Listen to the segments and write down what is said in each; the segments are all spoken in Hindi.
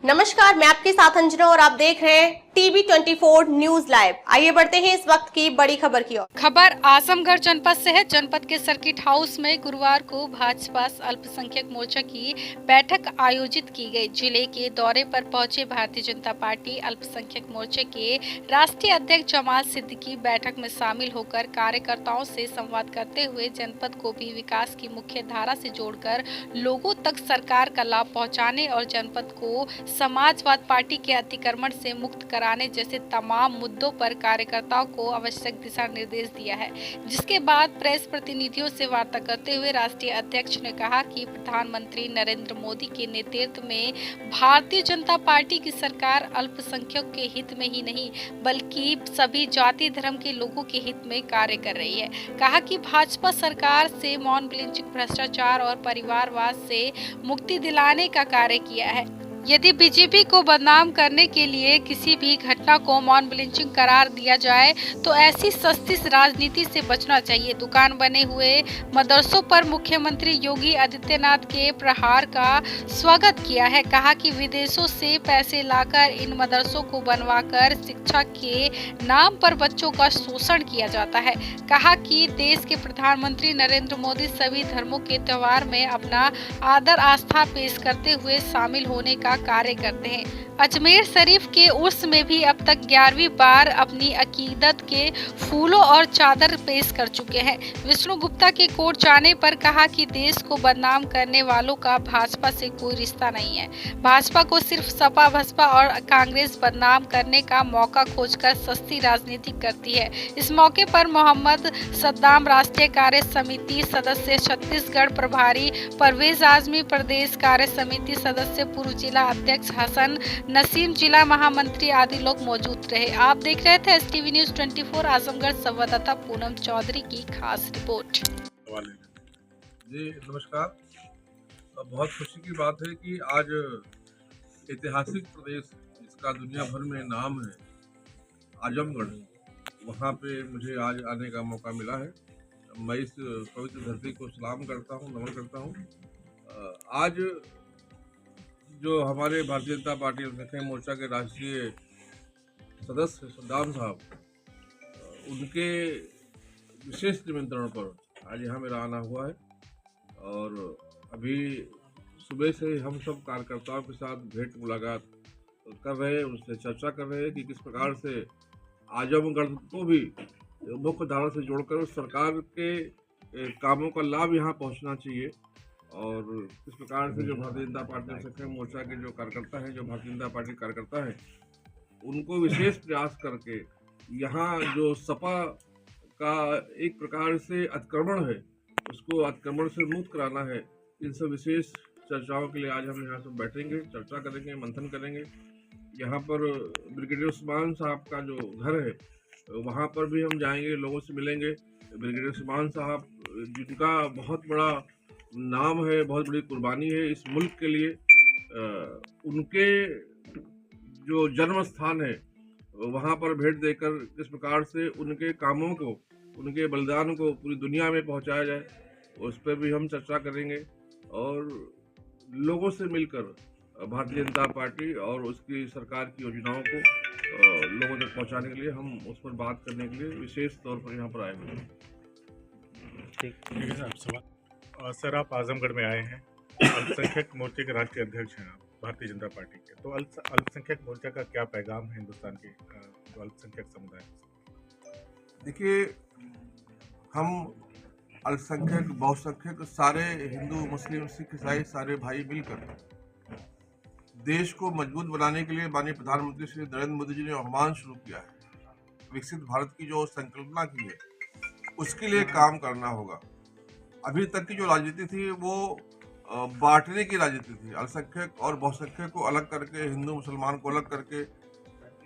नमस्कार, मैं आपके साथ अंजना और आप देख रहे हैं टीवी 24 न्यूज लाइव। आइए बढ़ते हैं इस वक्त की बड़ी खबर की ओर। खबर आजमगढ़ जनपद से है। जनपद के सर्किट हाउस में गुरुवार को भाजपा अल्पसंख्यक मोर्चा की बैठक आयोजित की गई। जिले के दौरे पर पहुंचे भारतीय जनता पार्टी अल्पसंख्यक मोर्चे के राष्ट्रीय अध्यक्ष जमाल सिद्दीकी बैठक में शामिल होकर कार्यकर्ताओं से संवाद करते हुए जनपद को भी विकास की मुख्य धारा से जोड़कर लोगों तक सरकार का लाभ पहुँचाने और जनपद को समाजवाद पार्टी के अतिक्रमण से मुक्त कराने जैसे तमाम मुद्दों पर कार्यकर्ताओं को आवश्यक दिशा निर्देश दिया है। जिसके बाद प्रेस प्रतिनिधियों से वार्ता करते हुए राष्ट्रीय अध्यक्ष ने कहा कि प्रधानमंत्री नरेंद्र मोदी के नेतृत्व में भारतीय जनता पार्टी की सरकार अल्पसंख्यक के हित में ही नहीं बल्कि सभी जाति धर्म के लोगों के हित में कार्य कर रही है। कहा कि भाजपा सरकार से मॉब लिंचिंग, भ्रष्टाचार और परिवारवाद से मुक्ति दिलाने का कार्य किया है। यदि बीजेपी को बदनाम करने के लिए किसी भी घटना को मॉब लिंचिंग करार दिया जाए तो ऐसी सस्ती राजनीति से बचना चाहिए। दुकान बने हुए मदरसों पर मुख्यमंत्री योगी आदित्यनाथ के प्रहार का स्वागत किया है। कहा कि विदेशों से पैसे लाकर इन मदरसों को बनवाकर शिक्षा के नाम पर बच्चों का शोषण किया जाता है। कहा कि देश के प्रधानमंत्री नरेंद्र मोदी सभी धर्मों के त्योहार में अपना आदर आस्था पेश करते हुए शामिल होने का कार्य करते हैं। अजमेर शरीफ के उर्स में भी अब तक 11वीं बार अपनी अकीदत के फूलों और चादर पेश कर चुके हैं। विष्णु गुप्ता के कोर्ट जाने पर कहा कि देश को बदनाम करने वालों का भाजपा से कोई रिश्ता नहीं है। भाजपा को सिर्फ सपा बसपा और कांग्रेस बदनाम करने का मौका खोजकर सस्ती राजनीति करती है। इस मौके पर मोहम्मद सद्दाम राष्ट्रीय कार्य समिति सदस्य, छत्तीसगढ़ प्रभारी परवेज आजमी प्रदेश कार्य समिति सदस्य, पूर्व जिला अध्यक्ष हसन नसीम, जिला महामंत्री आदि लोग मौजूद रहे। आप देख रहे थे STV न्यूज 24 आजमगढ़। संवाददाता पूनम चौधरी की खास रिपोर्ट। जी नमस्कार। बहुत खुशी की बात है कि आज ऐतिहासिक प्रदेश जिसका दुनिया भर में नाम है आजमगढ़, वहाँ पे मुझे आज आने का मौका मिला है। मैं इस पवित्र धरती को सलाम करता हूँ, नमन करता हूँ। आज जो हमारे भारतीय जनता पार्टी अल्पसंख्यक मोर्चा के राष्ट्रीय सदस्य सद्दाम साहब, उनके विशेष निमंत्रण पर आज यहाँ मेरा आना हुआ है और अभी सुबह से हम सब कार्यकर्ताओं के साथ भेंट मुलाकात कर रहे हैं, उनसे चर्चा कर रहे हैं कि किस प्रकार से आजमगढ़ को भी मुख्य धारा से जोड़कर सरकार के कामों का लाभ यहाँ पहुँचना चाहिए और किस प्रकार से जो भारतीय जनता पार्टी अल्पसंख्यक मोर्चा के जो कार्यकर्ता हैं, जो भारतीय जनता पार्टी कार्यकर्ता हैं, उनको विशेष प्रयास करके यहाँ जो सपा का एक प्रकार से अतिक्रमण है, उसको अतिक्रमण से मुक्त कराना है। इन सब विशेष चर्चाओं के लिए आज हम यहाँ सब बैठेंगे, चर्चा करेंगे, मंथन करेंगे। यहाँ पर ब्रिगेडियर उस्मान साहब का जो घर है वहाँ पर भी हम जाएंगे, लोगों से मिलेंगे। ब्रिगेडियर उस्मान साहब जिनका बहुत बड़ा नाम है, बहुत बड़ी कुर्बानी है इस मुल्क के लिए, उनके जो जन्म स्थान है वहाँ पर भेंट देकर किस प्रकार से उनके कामों को, उनके बलिदान को पूरी दुनिया में पहुँचाया जाए, उस पर भी हम चर्चा करेंगे। और लोगों से मिलकर भारतीय जनता पार्टी और उसकी सरकार की योजनाओं को लोगों तक पहुँचाने के लिए हम उस पर बात करने के लिए विशेष तौर पर यहाँ पर आए हुए हैं। ठीक है सर, सर आप आजमगढ़ में आए हैं, अल्पसंख्यक मोर्चे के राष्ट्रीय अध्यक्ष हैं आप भारतीय जनता पार्टी के, तो अल्पसंख्यक मोर्चा का क्या पैगाम है हिंदुस्तान के जो अल्पसंख्यक समुदाय? देखिए, हम अल्पसंख्यक, बहुसंख्यक सारे हिंदू, मुस्लिम, सिख, ईसाई सारे भाई मिलकर देश को मजबूत बनाने के लिए माननीय प्रधानमंत्री श्री नरेंद्र मोदी जी ने आह्वान शुरू किया है। विकसित भारत की जो संकल्पना की है उसके लिए काम करना होगा। अभी तक की जो राजनीति थी वो बांटने की राजनीति थी। अल्पसंख्यक और बहुसंख्यक को अलग करके, हिंदू मुसलमान को अलग करके,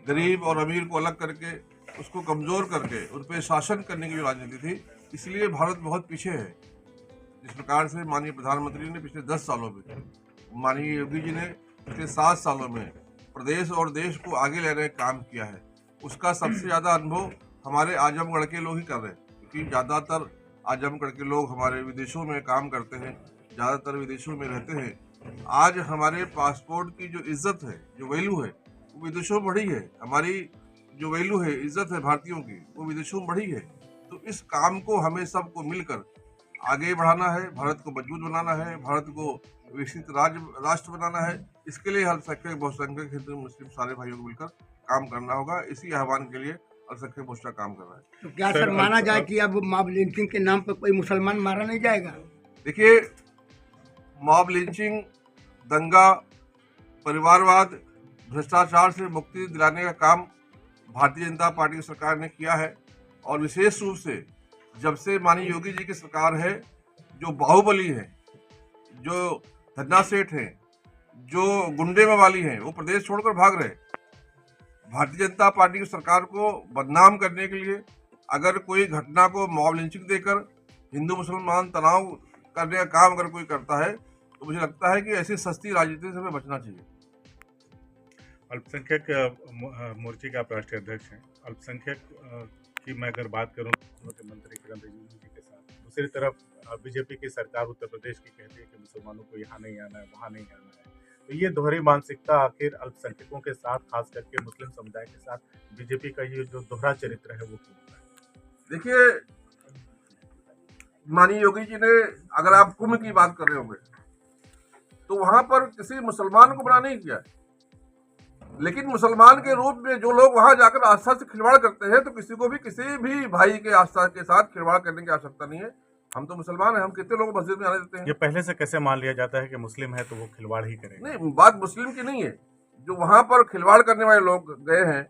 गरीब और अमीर को अलग करके, उसको कमज़ोर करके उन पर शासन करने की जो राजनीति थी, इसलिए भारत बहुत पीछे है। जिस प्रकार से माननीय प्रधानमंत्री ने पिछले 10 सालों में, माननीय योगी जी ने पिछले 7 सालों में प्रदेश और देश को आगे लेने का काम किया है, उसका सबसे ज़्यादा अनुभव हमारे आजमगढ़ के लोग ही कर रहे हैं। क्योंकि ज़्यादातर आजमगढ़ के लोग हमारे विदेशों में काम करते हैं, ज़्यादातर विदेशों में रहते हैं, आज हमारे पासपोर्ट की जो इज्जत है, जो वैल्यू है, वो विदेशों में बढ़ी है। हमारी जो वैल्यू है, इज्जत है भारतीयों की, वो विदेशों में बढ़ी है। तो इस काम को हमें सबको मिलकर आगे बढ़ाना है, भारत को मजबूत बनाना है, भारत को विकसित राष्ट्र बनाना है। इसके लिए अल्पसंख्यक, बहुसंख्यक, हिंदू मुस्लिम सारे भाइयों को मिलकर काम करना होगा। इसी आह्वान के लिए अल्पसंख्यक मोर्चा काम कर रहा है। तो क्या सर माना जाए कि अब मॉब लिंचिंग के नाम पर कोई मुसलमान मारा नहीं जाएगा? देखिए, मॉब लिंचिंग, दंगा, परिवारवाद, भ्रष्टाचार से मुक्ति दिलाने का काम भारतीय जनता पार्टी की सरकार ने किया है। और विशेष रूप से जब से माननीय योगी जी की सरकार है, जो बाहुबली है, जो धन्ना सेठ हैं, जो गुंडे मवाली हैं, वो प्रदेश छोड़कर भाग रहे। भारतीय जनता पार्टी की सरकार को बदनाम करने के लिए अगर कोई घटना को मॉब लिंचिंग देकर हिंदू मुसलमान तनाव करने का काम अगर कोई करता है, तो मुझे लगता है कि ऐसी सस्ती राजनीति से हमें बचना चाहिए। अल्पसंख्यक मोर्चे के आप राष्ट्रीय अध्यक्ष हैं। अल्पसंख्यक की मैं अगर बात करूं तो मंत्री किरण रिजिजू जी के साथ, दूसरी तरफ बीजेपी की सरकार उत्तर प्रदेश की कहती है कि मुसलमानों को यहाँ नहीं आना है, वहाँ नहीं आना है। तो ये दोहरी मानसिकता आखिर अल्पसंख्यकों के साथ, खास करके मुस्लिम समुदाय के साथ बीजेपी का ये जो दोहरा चरित्र है वो क्यों होता है? देखिए, माननीय योगी जी ने, अगर आप कुंभ की बात कर रहे होंगे, तो वहां पर किसी मुसलमान को मना नहीं किया, लेकिन मुसलमान के रूप में जो लोग वहां जाकर आस्था से खिलवाड़ करते हैं, तो किसी को भी किसी भी भाई के आस्था के साथ खिलवाड़ करने की आवश्यकता नहीं है। हम तो मुसलमान हैं, हम कितने लोग मस्जिद में आने देते हैं? ये पहले से कैसे मान लिया जाता है कि मुस्लिम है तो वो खिलवाड़ ही करेगा? नहीं, बात मुस्लिम की नहीं है। जो वहां पर खिलवाड़ करने वाले लोग गए हैं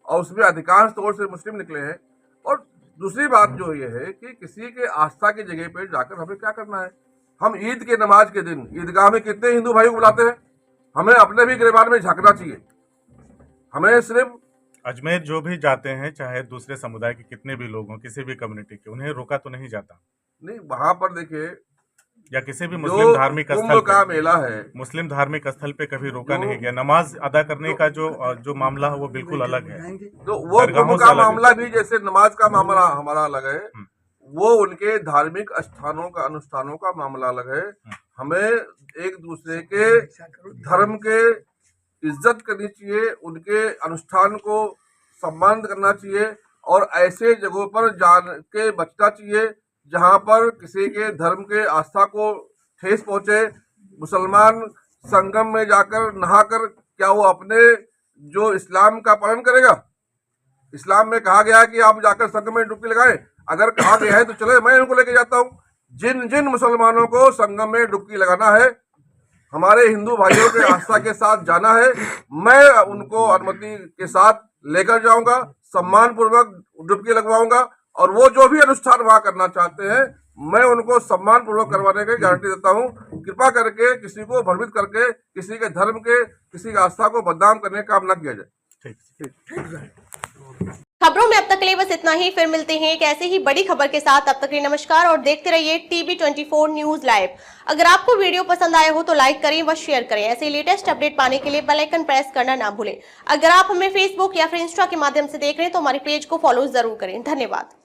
और उसमें अधिकांश तौर से मुस्लिम निकले हैं। और दूसरी बात जो ये है कि किसी के आस्था की जगह पे जाकर हमें क्या करना है? हम ईद के नमाज के दिन ईदगाह में कितने हिंदू भाइयों को बुलाते हैं? हमें अपने भी गिरबान में झांकना चाहिए। हमें सिर्फ अजमेर जो भी जाते हैं, चाहे दूसरे समुदाय के कितने भी लोग हों, किसी भी कम्युनिटी के, उन्हें रोका तो नहीं जाता? नहीं, वहां पर देखिए, या किसी भी मुस्लिम धार्मिक स्थल कुंभ का मेला है, मुस्लिम धार्मिक स्थल पे कभी रोका नहीं गया। नमाज अदा करने का जो मामला है वो बिल्कुल अलग है। तो वो कुंभ का मामला भी जैसे नमाज का मामला हमारा अलग है, वो उनके धार्मिक स्थानों का, अनुष्ठानों का मामला अलग है। हमें एक दूसरे के धर्म के इज्जत करनी चाहिए, उनके अनुष्ठान को सम्मान करना चाहिए और ऐसे जगहों पर जान के बचना चाहिए जहां पर किसी के धर्म के आस्था को ठेस पहुंचे। मुसलमान संगम में जाकर नहाकर क्या वो अपने जो इस्लाम का पालन करेगा? इस्लाम में कहा गया है कि आप जाकर संगम में डुबकी लगाएं। अगर कहा गया है तो चले, मैं उनको लेके जाता हूँ। जिन जिन मुसलमानों को संगम में डुबकी लगाना है, हमारे हिंदू भाइयों के आस्था के साथ जाना है, मैं उनको अनुमति के साथ लेकर जाऊंगा, सम्मान पूर्वक डुबकी लगवाऊंगा और वो जो भी अनुष्ठान वहां करना चाहते हैं, मैं उनको सम्मान पूर्वक करवाने की गारंटी देता हूं। कृपा करके किसी को भ्रमित करके किसी के धर्म के, किसी की आस्था को बदनाम करने का काम न किया जाए। खबरों में अब तक के लिए बस इतना ही। फिर मिलते हैं एक ऐसे ही बड़ी खबर के साथ। तब तक के लिए नमस्कार और देखते रहिए टीवी 24 न्यूज लाइव। अगर आपको वीडियो पसंद आया हो तो लाइक करें व शेयर करें। ऐसे लेटेस्ट अपडेट पाने के लिए बेल आइकन प्रेस करना ना भूलें। अगर आप हमें फेसबुक या फिर इंस्टा के माध्यम से देख रहे हैं तो हमारे पेज को फॉलो जरूर करें। धन्यवाद।